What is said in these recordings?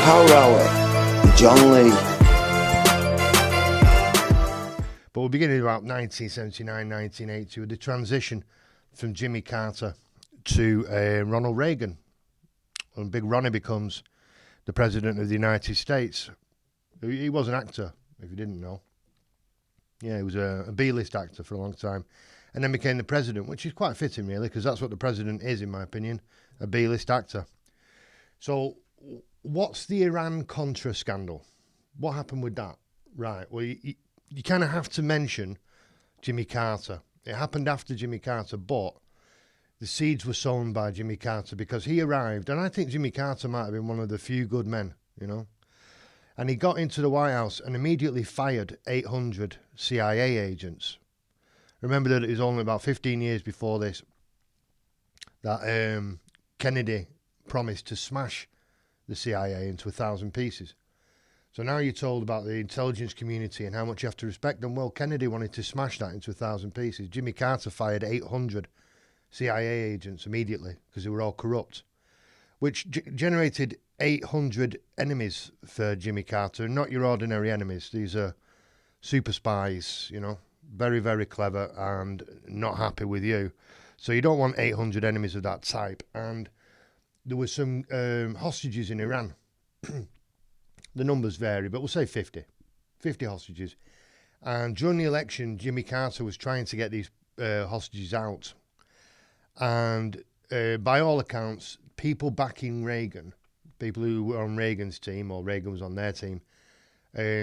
Power Hour with John Lee. But we're beginning about 1979, 1980 with the transition from Jimmy Carter to Ronald Reagan. And Big Ronnie becomes the President of the United States. He was an actor, if you didn't know. Yeah, he was a B-list actor for a long time. And then became the President, which is quite fitting, really, because that's what the President is, in my opinion, a B-list actor. So what's the Iran-Contra scandal? What happened with that? Right, well, you kind of have to mention Jimmy Carter. It happened after Jimmy Carter, but the seeds were sown by Jimmy Carter because he arrived, and I think Jimmy Carter might have been one of the few good men, you know. And he got into the White House and immediately fired 800 CIA agents. Remember that it was only about 15 years before this that Kennedy promised to smash the CIA into 1,000 pieces. So now you're told about the intelligence community and how much you have to respect them. Well, Kennedy wanted to smash that into 1,000 pieces. Jimmy Carter fired 800 CIA agents immediately because they were all corrupt, which generated 800 enemies for Jimmy Carter, not your ordinary enemies. These are super spies, you know, very, very clever and not happy with you. So you don't want 800 enemies of that type. And there were some hostages in Iran. The numbers vary, but we'll say 50 hostages. And during the election, Jimmy Carter was trying to get these hostages out. And by all accounts, people backing Reagan, people who were on Reagan's team, or Reagan was on their team,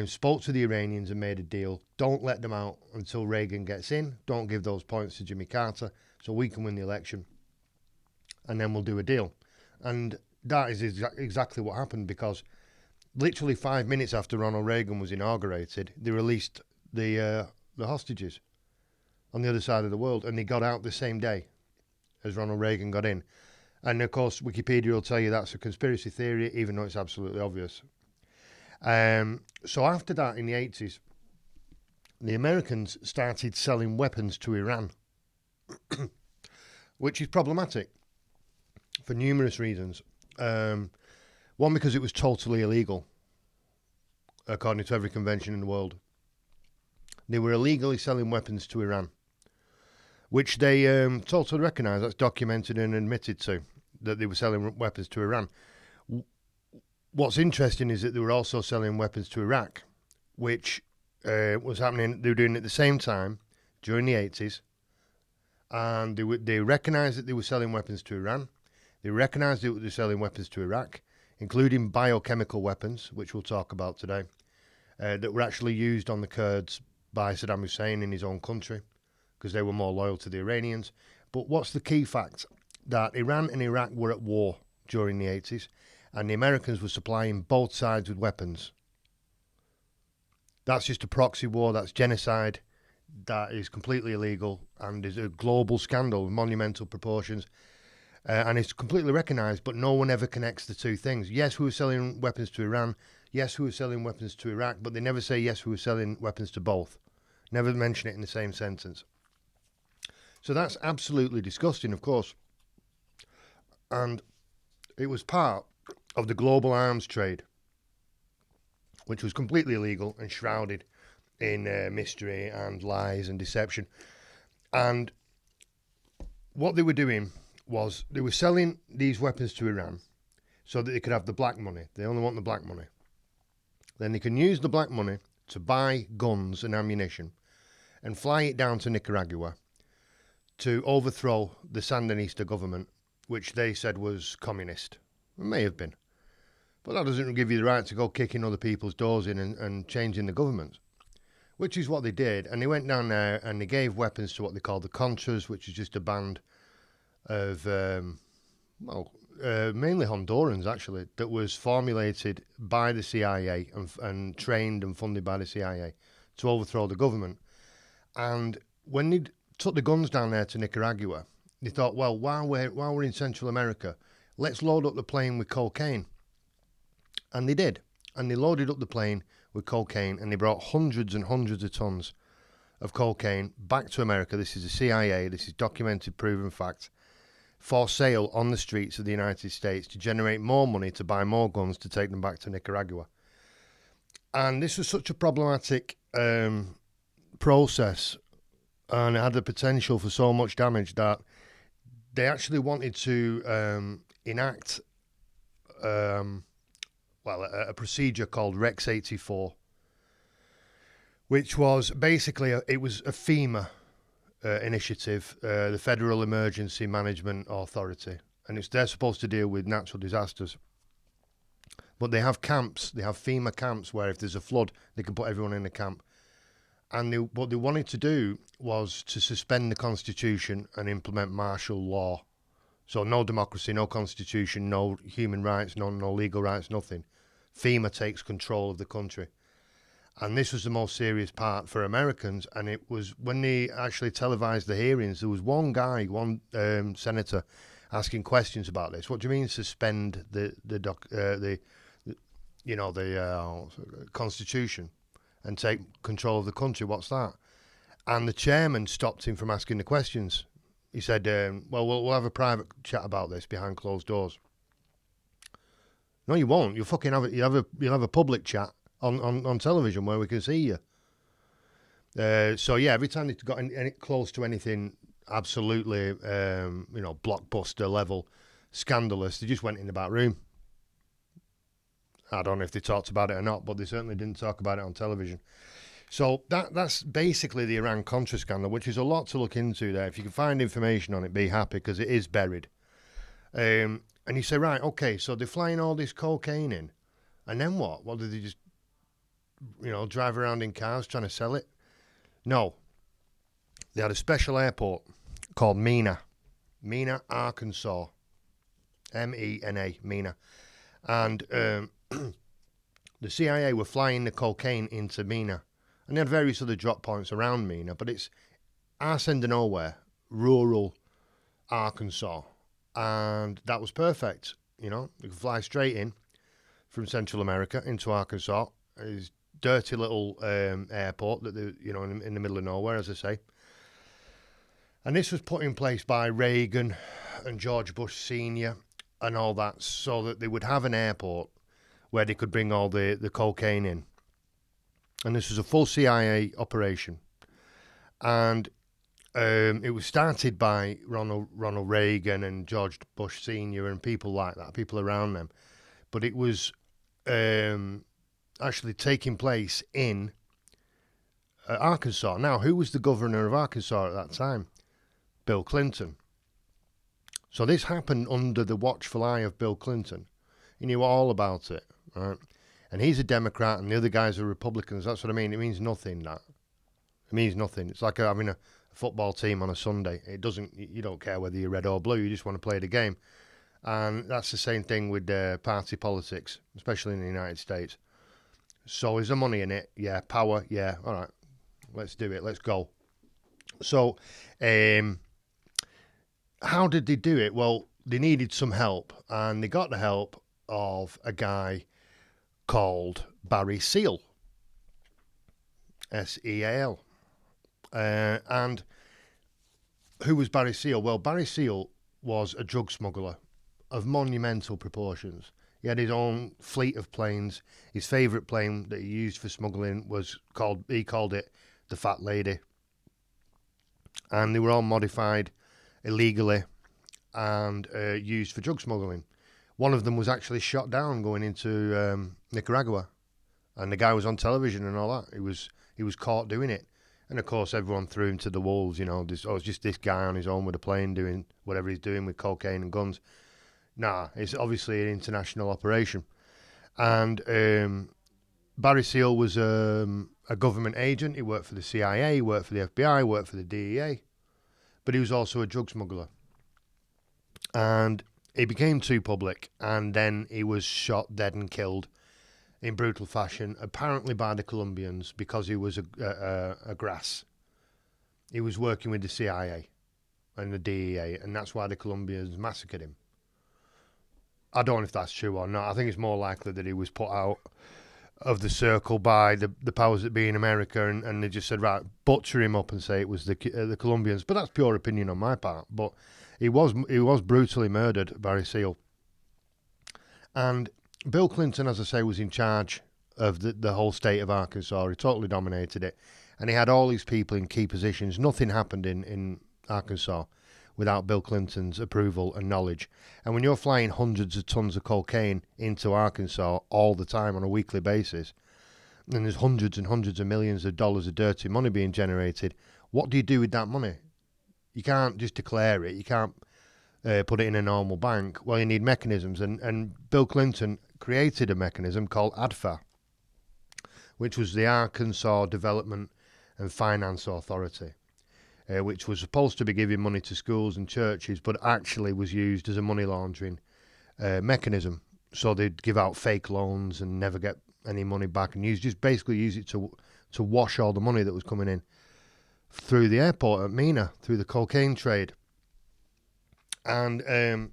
spoke to the Iranians and made a deal. Don't let them out until Reagan gets in. Don't give those points to Jimmy Carter so we can win the election. And then we'll do a deal. And that is exactly what happened, because literally 5 minutes after Ronald Reagan was inaugurated, they released the hostages on the other side of the world, and they got out the same day as Ronald Reagan got in. And of course, Wikipedia will tell you that's a conspiracy theory, even though it's absolutely obvious. So after that, in the 80s, the Americans started selling weapons to Iran, which is problematic for numerous reasons. One, because it was totally illegal, according to every convention in the world. They were illegally selling weapons to Iran, which they totally recognise. That's documented and admitted to, that they were selling weapons to Iran. What's interesting is that they were also selling weapons to Iraq, which was happening. They were doing it at the same time during the 80s, and they recognised that they were selling weapons to Iran. They recognised that they were selling weapons to Iraq, including biochemical weapons, which we'll talk about today, that were actually used on the Kurds by Saddam Hussein in his own country, because they were more loyal to the Iranians. But what's the key fact? That Iran and Iraq were at war during the 80s, and the Americans were supplying both sides with weapons. That's just a proxy war, that's genocide, that is completely illegal, and is a global scandal of monumental proportions. And it's completely recognised, but no one ever connects the two things. Yes, we were selling weapons to Iran. Yes, we were selling weapons to Iraq. But they never say, yes, we were selling weapons to both. Never mention it in the same sentence. So that's absolutely disgusting, of course. And it was part of the global arms trade, which was completely illegal and shrouded in mystery and lies and deception. And what they were doing was they were selling these weapons to Iran so that they could have the black money. They only want the black money. Then they can use the black money to buy guns and ammunition and fly it down to Nicaragua to overthrow the Sandinista government, which they said was communist. It may have been. But that doesn't give you the right to go kicking other people's doors in and changing the government, which is what they did. And they went down there and they gave weapons to what they called the Contras, which is just a band of, mainly Hondurans, actually, that was formulated by the CIA and trained and funded by the CIA to overthrow the government. And when they took the guns down there to Nicaragua, they thought, well, while we're in Central America, let's load up the plane with cocaine. And they did. And they loaded up the plane with cocaine, and they brought hundreds and hundreds of tons of cocaine back to America. This is the CIA. This is documented, proven fact. for sale on the streets of the United States to generate more money to buy more guns to take them back to Nicaragua. And this was such a problematic process, and it had the potential for so much damage that they actually wanted to enact a procedure called Rex 84, which was basically it was a FEMA initiative, the Federal Emergency Management Authority, and they're supposed to deal with natural disasters. But they have camps, they have FEMA camps where if there's a flood, they can put everyone in the camp. And what they wanted to do was to suspend the Constitution and implement martial law. So no democracy, no Constitution, no human rights, no legal rights, nothing. FEMA takes control of the country. And this was the most serious part for Americans. And it was when they actually televised the hearings, there was one guy, one senator, asking questions about this. What do you mean suspend the Constitution and take control of the country? What's that? And the chairman stopped him from asking the questions. He said, "Well, we'll have a private chat about this behind closed doors." No, you won't. You'll fucking you'll have a public chat on television where we can see you. So yeah, every time they got any close to anything absolutely, blockbuster level, scandalous, they just went in the back room. I don't know if they talked about it or not, but they certainly didn't talk about it on television. So that's basically the Iran-Contra scandal, which is a lot to look into there. If you can find information on it, be happy, because it is buried. And you say, right, okay, so they're flying all this cocaine in, and then what? What, did they just, drive around in cars trying to sell it? No. They had a special airport called Mena, Arkansas, Mena, Mena. And the CIA were flying the cocaine into Mena. And they had various other drop points around Mena, but it's arse end of nowhere, rural Arkansas. And that was perfect. You could fly straight in from Central America into Arkansas. It's dirty little airport that in the middle of nowhere, as I say. And this was put in place by Reagan and George Bush Sr. and all that, so that they would have an airport where they could bring all the cocaine in. And this was a full CIA operation. And it was started by Ronald Reagan and George Bush Sr. and people like that, people around them. But it was actually taking place in Arkansas. Now, who was the governor of Arkansas at that time? Bill Clinton. So this happened under the watchful eye of Bill Clinton. He knew all about it, right? And he's a Democrat and the other guys are Republicans. That's what I mean. It means nothing, that. It means nothing. It's like having a football team on a Sunday. You don't care whether you're red or blue. You just want to play the game. And that's the same thing with party politics, especially in the United States. So is there money in it? Yeah. Power? Yeah. All right. Let's do it. Let's go. So how did they do it? Well, they needed some help, and they got the help of a guy called Barry Seal, S-E-A-L. And who was Barry Seal? Well, Barry Seal was a drug smuggler of monumental proportions. He had his own fleet of planes. His favourite plane that he used for smuggling he called it the Fat Lady. And they were all modified illegally and used for drug smuggling. One of them was actually shot down going into Nicaragua, and the guy was on television and all that. He was caught doing it, and of course everyone threw him to the wolves. It's just this guy on his own with a plane doing whatever he's doing with cocaine and guns. Nah, it's obviously an international operation, and Barry Seal was a government agent. He worked for the CIA, he worked for the FBI, he worked for the DEA, but he was also a drug smuggler, and he became too public, and then he was shot dead and killed in brutal fashion, apparently by the Colombians, because he was a grass. He was working with the CIA and the DEA, and that's why the Colombians massacred him. I don't know if that's true or not. I think it's more likely that he was put out of the circle by the powers that be in America, and they just said, right, butcher him up and say it was the Colombians. But that's pure opinion on my part. But He was brutally murdered, Barry Seal. And Bill Clinton, as I say, was in charge of the whole state of Arkansas. He totally dominated it. And he had all these people in key positions. Nothing happened in Arkansas without Bill Clinton's approval and knowledge. And when you're flying hundreds of tons of cocaine into Arkansas all the time on a weekly basis, and there's hundreds and hundreds of millions of dollars of dirty money being generated, what do you do with that money? You can't just declare it. You can't put it in a normal bank. Well, you need mechanisms. And Bill Clinton created a mechanism called ADFA, which was the Arkansas Development and Finance Authority, which was supposed to be giving money to schools and churches, but actually was used as a money laundering mechanism. So they'd give out fake loans and never get any money back, and basically use it to wash all the money that was coming in through the airport at Mena, through the cocaine trade. And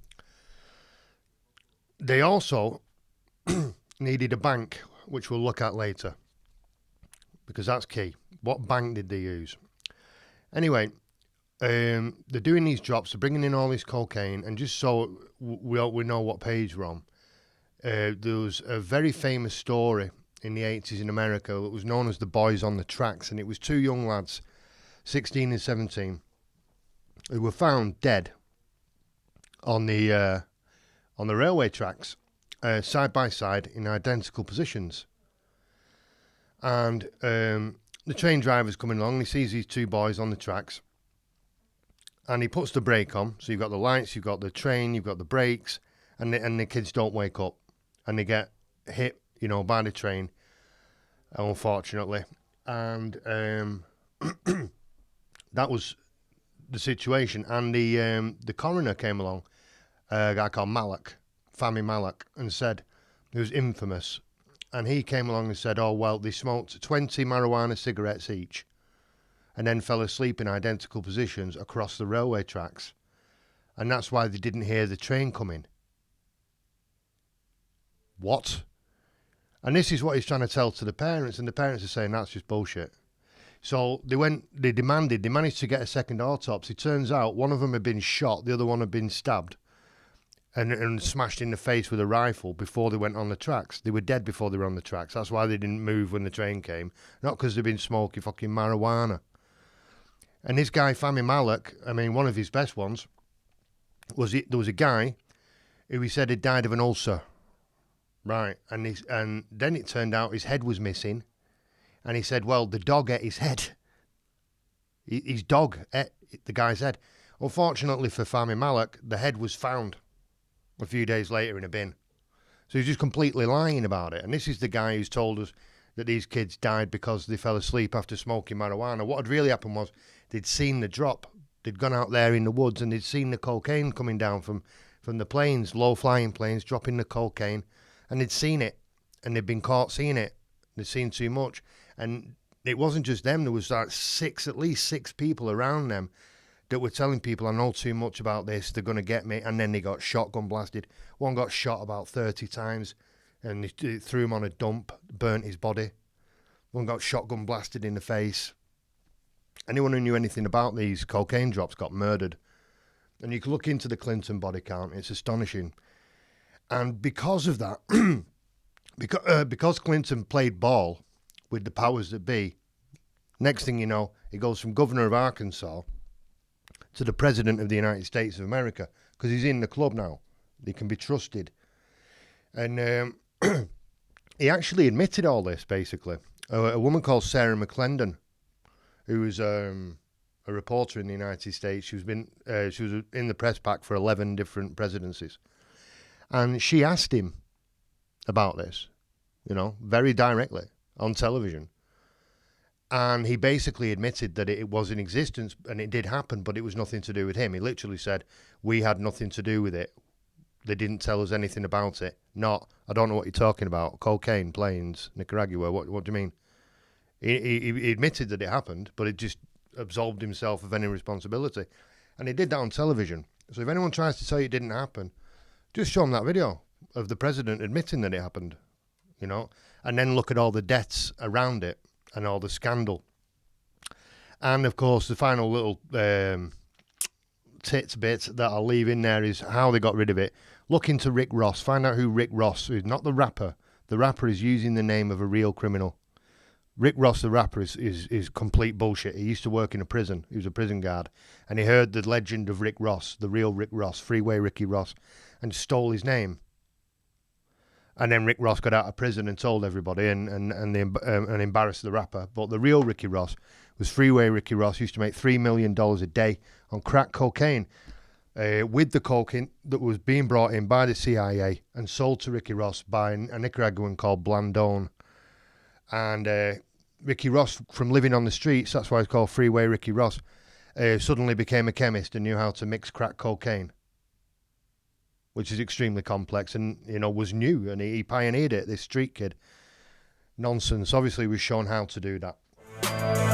they also needed a bank, which we'll look at later, because that's key. What bank did they use? Anyway, they're doing these drops, they're bringing in all this cocaine, and just so we know what page we're on, there was a very famous story in the 80s in America that was known as the Boys on the Tracks, and it was two young lads, 16 and 17, who were found dead on the railway tracks, side by side in identical positions. And the train driver's coming along, he sees these two boys on the tracks, and he puts the brake on. So you've got the lights, you've got the train, you've got the brakes, and the kids don't wake up, and they get hit, by the train, unfortunately. And that was the situation. And the coroner came along, a guy called Fahmy Malak, and said, he was infamous. And he came along and said, oh, well, they smoked 20 marijuana cigarettes each and then fell asleep in identical positions across the railway tracks. And that's why they didn't hear the train coming. What? And this is what he's trying to tell to the parents, and the parents are saying that's just bullshit. So they managed to get a second autopsy. Turns out one of them had been shot, the other one had been stabbed and smashed in the face with a rifle before they went on the tracks. They were dead before they were on the tracks. That's why they didn't move when the train came. Not because they'd been smoking fucking marijuana. And this guy, Fahmy Malak, one of his best ones, there was a guy who he said had died of an ulcer. Right. And then it turned out his head was missing. And he said, well, the dog ate his head. His dog ate the guy's head. Unfortunately for Fahmy Malak, the head was found a few days later in a bin. So he's just completely lying about it. And this is the guy who's told us that these kids died because they fell asleep after smoking marijuana. What had really happened was they'd seen the drop. They'd gone out there in the woods and they'd seen the cocaine coming down from the planes, low-flying planes, dropping the cocaine. And they'd seen it. And they'd been caught seeing it. They'd seen too much. And it wasn't just them. There was like at least six people around them that were telling people, I know too much about this, they're going to get me. And then they got shotgun blasted. One got shot about 30 times and they threw him on a dump, burnt his body. One got shotgun blasted in the face. Anyone who knew anything about these cocaine drops got murdered. And you can look into the Clinton body count, it's astonishing. And because of that, because Clinton played ball with the powers that be, next thing you know, he goes from governor of Arkansas to the president of the United States of America, because he's in the club now. He can be trusted. And he actually admitted all this, basically. A woman called Sarah McClendon, who was a reporter in the United States. She was in the press pack for 11 different presidencies. And she asked him about this, very directly on television. And he basically admitted that it was in existence and it did happen, but it was nothing to do with him. He literally said, we had nothing to do with it. They didn't tell us anything about it. I don't know what you're talking about. Cocaine, planes, Nicaragua, what do you mean? He admitted that it happened, but it just absolved himself of any responsibility. And he did that on television. So if anyone tries to say it didn't happen, just show them that video of the president admitting that it happened, and then look at all the deaths around it and all the scandal. And, of course, the final little bit that I'll leave in there is how they got rid of it. Look into Rick Ross. Find out who Rick Ross is. Not the rapper. The rapper is using the name of a real criminal. Rick Ross, the rapper, is complete bullshit. He used to work in a prison. He was a prison guard. And he heard the legend of Rick Ross, the real Rick Ross, Freeway Ricky Ross, and stole his name. And then Rick Ross got out of prison and told everybody and embarrassed the rapper. But the real Ricky Ross was Freeway Ricky Ross. Used to make $3 million a day on crack cocaine. With the cocaine that was being brought in by the CIA and sold to Ricky Ross by a Nicaraguan called Blandone. And Ricky Ross, from living on the streets, that's why it's called Freeway Ricky Ross, suddenly became a chemist and knew how to mix crack cocaine, which is extremely complex and, was new. And he pioneered it, this street kid. Nonsense. Obviously, was shown how to do that.